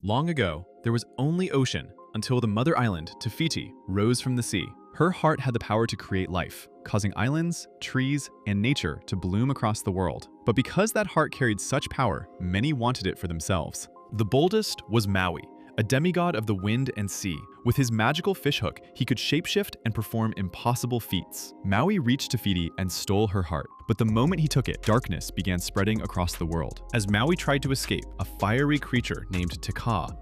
Long ago, there was only ocean until the mother island, Te Fiti, rose from the sea. Her heart had the power to create life, causing islands, trees, and nature to bloom across the world. But because that heart carried such power, many wanted it for themselves. The boldest was Maui, a demigod of the wind and sea. With his magical fishhook, he could shapeshift and perform impossible feats. Maui reached Te Fiti and stole her heart. But the moment he took it, darkness began spreading across the world. As Maui tried to escape, a fiery creature named Te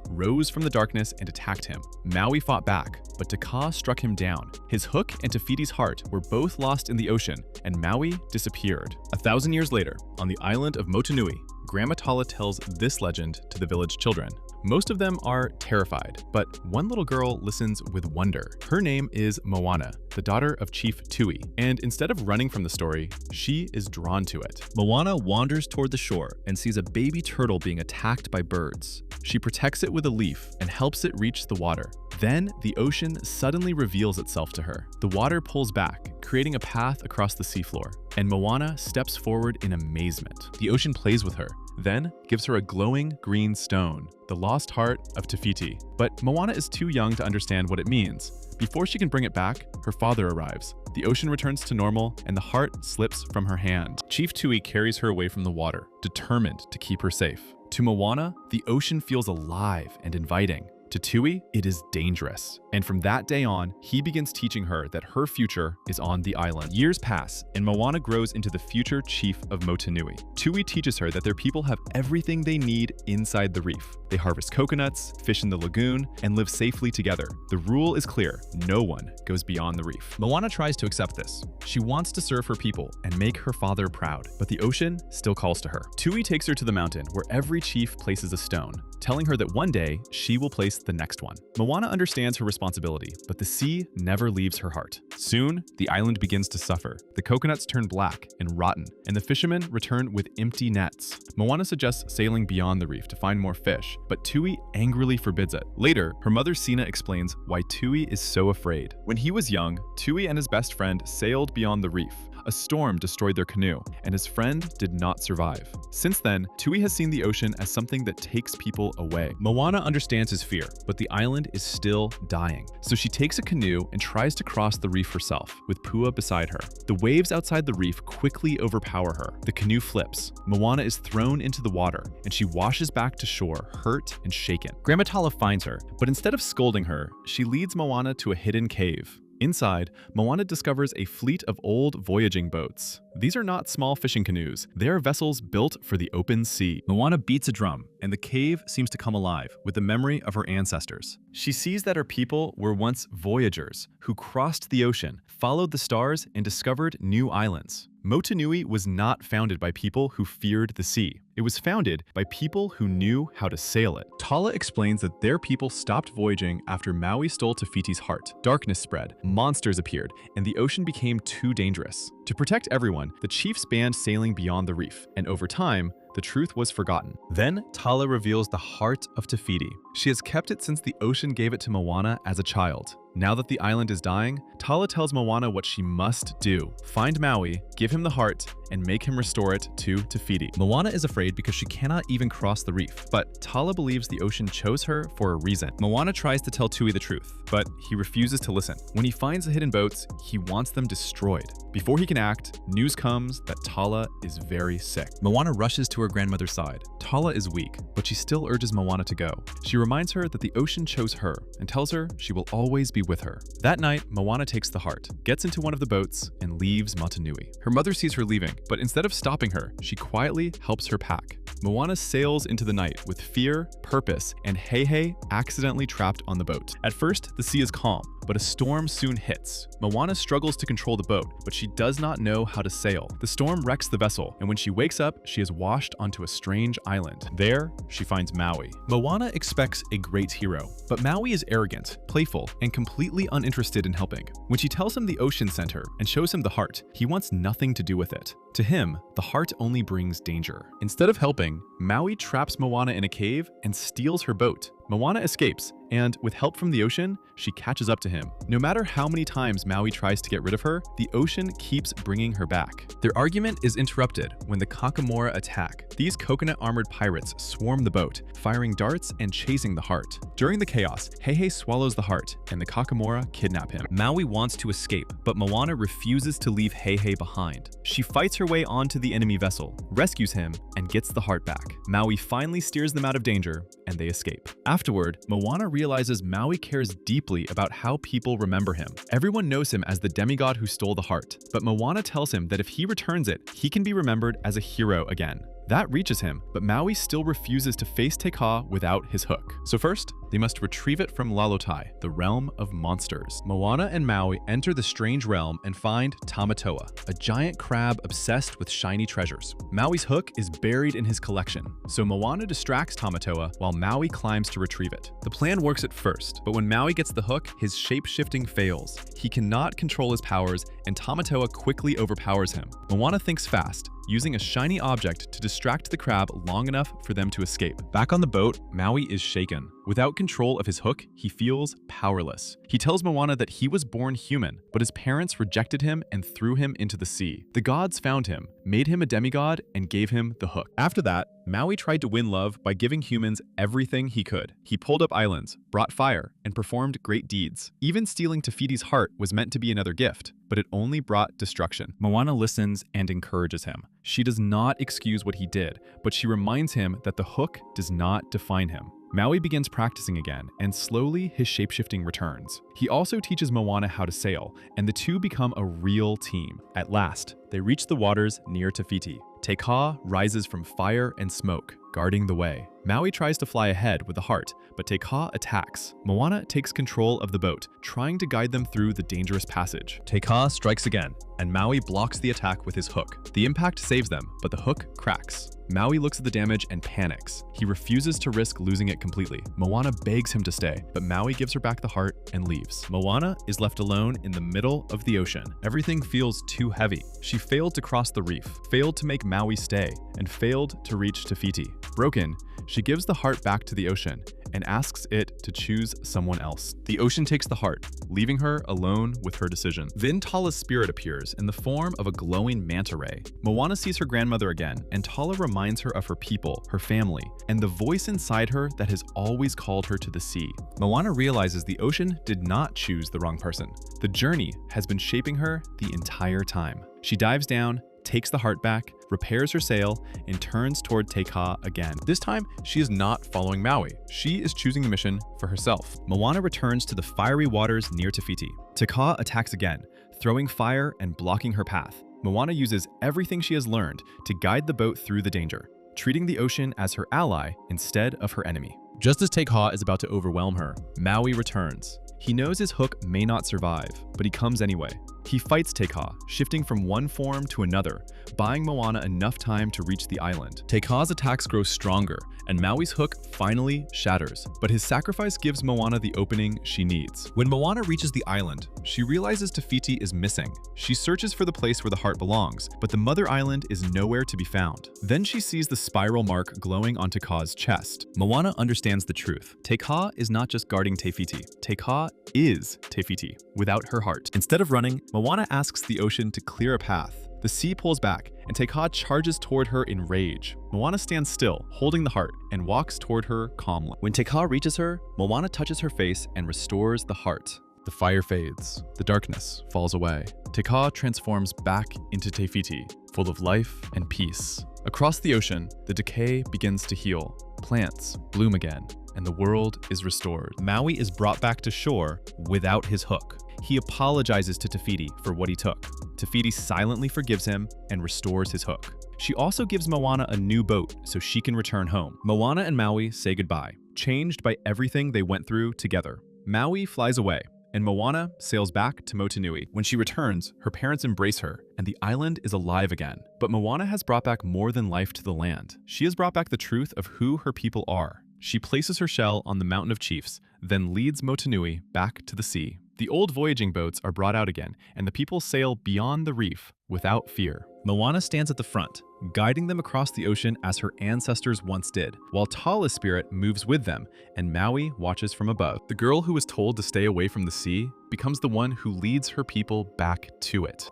rose from the darkness and attacked him. Maui fought back, but Te struck him down. His hook and Te Fiti's heart were both lost in the ocean, and Maui disappeared. 1,000 years later, on the island of Motunui, Grandma Tala tells this legend to the village children. Most of them are terrified, but one little girl listens with wonder. Her name is Moana, the daughter of Chief Tui, and instead of running from the story, she is drawn to it. Moana wanders toward the shore and sees a baby turtle being attacked by birds. She protects it with a leaf and helps it reach the water. Then, the ocean suddenly reveals itself to her. The water pulls back, creating a path across the seafloor, and Moana steps forward in amazement. The ocean plays with her, then gives her a glowing green stone, the lost heart of Te Fiti. But Moana is too young to understand what it means. Before she can bring it back, her father arrives. The ocean returns to normal, and the heart slips from her hand. Chief Tui carries her away from the water, determined to keep her safe. To Moana, the ocean feels alive and inviting. To Tui, it is dangerous. And from that day on, he begins teaching her that her future is on the island. Years pass, and Moana grows into the future chief of Motunui. Tui teaches her that their people have everything they need inside the reef. They harvest coconuts, fish in the lagoon, and live safely together. The rule is clear: no one goes beyond the reef. Moana tries to accept this. She wants to serve her people and make her father proud, but the ocean still calls to her. Tui takes her to the mountain where every chief places a stone, telling her that one day she will place the next one. Moana understands her responsibility, but the sea never leaves her heart. Soon, the island begins to suffer. The coconuts turn black and rotten, and the fishermen return with empty nets. Moana suggests sailing beyond the reef to find more fish, but Tui angrily forbids it. Later, her mother Sina explains why Tui is so afraid. When he was young, Tui and his best friend sailed beyond the reef. A storm destroyed their canoe, and his friend did not survive. Since then, Tui has seen the ocean as something that takes people away. Moana understands his fear, but the island is still dying. So she takes a canoe and tries to cross the reef herself, with Pua beside her. The waves outside the reef quickly overpower her. The canoe flips. Moana is thrown into the water, and she washes back to shore, hurt and shaken. Grandma Tala finds her, but instead of scolding her, she leads Moana to a hidden cave. Inside, Moana discovers a fleet of old voyaging boats. These are not small fishing canoes. They are vessels built for the open sea. Moana beats a drum, and the cave seems to come alive with the memory of her ancestors. She sees that her people were once voyagers who crossed the ocean, followed the stars, and discovered new islands. Motunui was not founded by people who feared the sea. It was founded by people who knew how to sail it. Tala explains that their people stopped voyaging after Maui stole Te Fiti's heart. Darkness spread, monsters appeared, and the ocean became too dangerous. To protect everyone, the chiefs banned sailing beyond the reef, and over time, the truth was forgotten. Then, Tala reveals the heart of Te Fiti. She has kept it since the ocean gave it to Moana as a child. Now that the island is dying, Tala tells Moana what she must do. Find Maui, give him the heart, and make him restore it to Te Fiti. Moana is afraid because she cannot even cross the reef, but Tala believes the ocean chose her for a reason. Moana tries to tell Tui the truth, but he refuses to listen. When he finds the hidden boats, he wants them destroyed. Before he can act, news comes that Tala is very sick. Moana rushes to her grandmother's side. Tala is weak, but she still urges Moana to go. She reminds her that the ocean chose her and tells her she will always be with her. That night, Moana takes the heart, gets into one of the boats, and leaves Motunui. Her mother sees her leaving, but instead of stopping her, she quietly helps her pack. Moana sails into the night with fear, purpose, and Heihei accidentally trapped on the boat. At first, the sea is calm, but a storm soon hits. Moana struggles to control the boat, but she does not know how to sail. The storm wrecks the vessel, and when she wakes up, she is washed onto a strange island. There, she finds Maui. Moana expects a great hero, but Maui is arrogant, playful, and completely uninterested in helping. When she tells him the ocean sent her and shows him the heart, he wants nothing to do with it. To him, the heart only brings danger. Instead of helping, Maui traps Moana in a cave and steals her boat. Moana escapes, and with help from the ocean, she catches up to him. No matter how many times Maui tries to get rid of her, the ocean keeps bringing her back. Their argument is interrupted when the Kakamora attack. These coconut-armored pirates swarm the boat, firing darts and chasing the heart. During the chaos, Heihei swallows the heart, and the Kakamora kidnap him. Maui wants to escape, but Moana refuses to leave Heihei behind. She fights her way onto the enemy vessel, rescues him, and gets the heart back. Maui finally steers them out of danger, and they escape. Afterward, Moana realizes Maui cares deeply about how people remember him. Everyone knows him as the demigod who stole the heart, but Moana tells him that if he returns it, he can be remembered as a hero again. That reaches him, but Maui still refuses to face Te Kā without his hook. So first, they must retrieve it from Lalotai, the realm of monsters. Moana and Maui enter the strange realm and find Tamatoa, a giant crab obsessed with shiny treasures. Maui's hook is buried in his collection, so Moana distracts Tamatoa while Maui climbs to retrieve it. The plan works at first, but when Maui gets the hook, his shape-shifting fails. He cannot control his powers, and Tamatoa quickly overpowers him. Moana thinks fast, using a shiny object to distract the crab long enough for them to escape. Back on the boat, Maui is shaken. Without control of his hook, he feels powerless. He tells Moana that he was born human, but his parents rejected him and threw him into the sea. The gods found him, made him a demigod, and gave him the hook. After that, Maui tried to win love by giving humans everything he could. He pulled up islands, brought fire, and performed great deeds. Even stealing Te Fiti's heart was meant to be another gift, but it only brought destruction. Moana listens and encourages him. She does not excuse what he did, but she reminds him that the hook does not define him. Maui begins practicing again, and slowly his shapeshifting returns. He also teaches Moana how to sail, and the two become a real team. At last, they reach the waters near Te Fiti. Te Kā rises from fire and smoke, guarding the way. Maui tries to fly ahead with the heart, but Te Kā attacks. Moana takes control of the boat, trying to guide them through the dangerous passage. Te Kā strikes again, and Maui blocks the attack with his hook. The impact saves them, but the hook cracks. Maui looks at the damage and panics. He refuses to risk losing it completely. Moana begs him to stay, but Maui gives her back the heart and leaves. Moana is left alone in the middle of the ocean. Everything feels too heavy. She failed to cross the reef, failed to make Maui stay, and failed to reach Te Fiti. Broken, she gives the heart back to the ocean and asks it to choose someone else. The ocean takes the heart, leaving her alone with her decision. Then Tala's spirit appears in the form of a glowing manta ray. Moana sees her grandmother again, and Tala reminds her of her people, her family, and the voice inside her that has always called her to the sea. Moana realizes the ocean did not choose the wrong person. The journey has been shaping her the entire time. She dives down, takes the heart back, repairs her sail, and turns toward Te Kā again. This time, she is not following Maui. She is choosing the mission for herself. Moana returns to the fiery waters near Te Fiti. Te Kā attacks again, throwing fire and blocking her path. Moana uses everything she has learned to guide the boat through the danger, treating the ocean as her ally instead of her enemy. Just as Te Kā is about to overwhelm her, Maui returns. He knows his hook may not survive, but he comes anyway. He fights Te Kā, shifting from one form to another, buying Moana enough time to reach the island. Te Kā's attacks grow stronger, and Maui's hook finally shatters, but his sacrifice gives Moana the opening she needs. When Moana reaches the island, she realizes Te Fiti is missing. She searches for the place where the heart belongs, but the mother island is nowhere to be found. Then she sees the spiral mark glowing on Te Kā's chest. Moana understands the truth. Te Kā is not just guarding Te Fiti. Te Kā is Te Fiti, without her heart. Instead of running, Moana asks the ocean to clear a path. The sea pulls back, and Te Kā charges toward her in rage. Moana stands still, holding the heart, and walks toward her calmly. When Te Kā reaches her, Moana touches her face and restores the heart. The fire fades. The darkness falls away. Te Kā transforms back into Te Fiti, full of life and peace. Across the ocean, the decay begins to heal. Plants bloom again, and the world is restored. Maui is brought back to shore without his hook. He apologizes to Te Fiti for what he took. Te Fiti silently forgives him and restores his hook. She also gives Moana a new boat so she can return home. Moana and Maui say goodbye, changed by everything they went through together. Maui flies away, and Moana sails back to Motunui. When she returns, her parents embrace her, and the island is alive again. But Moana has brought back more than life to the land. She has brought back the truth of who her people are. She places her shell on the Mountain of Chiefs, then leads Motunui back to the sea. The old voyaging boats are brought out again, and the people sail beyond the reef without fear. Moana stands at the front, guiding them across the ocean as her ancestors once did, while Tala's spirit moves with them, and Maui watches from above. The girl who was told to stay away from the sea becomes the one who leads her people back to it.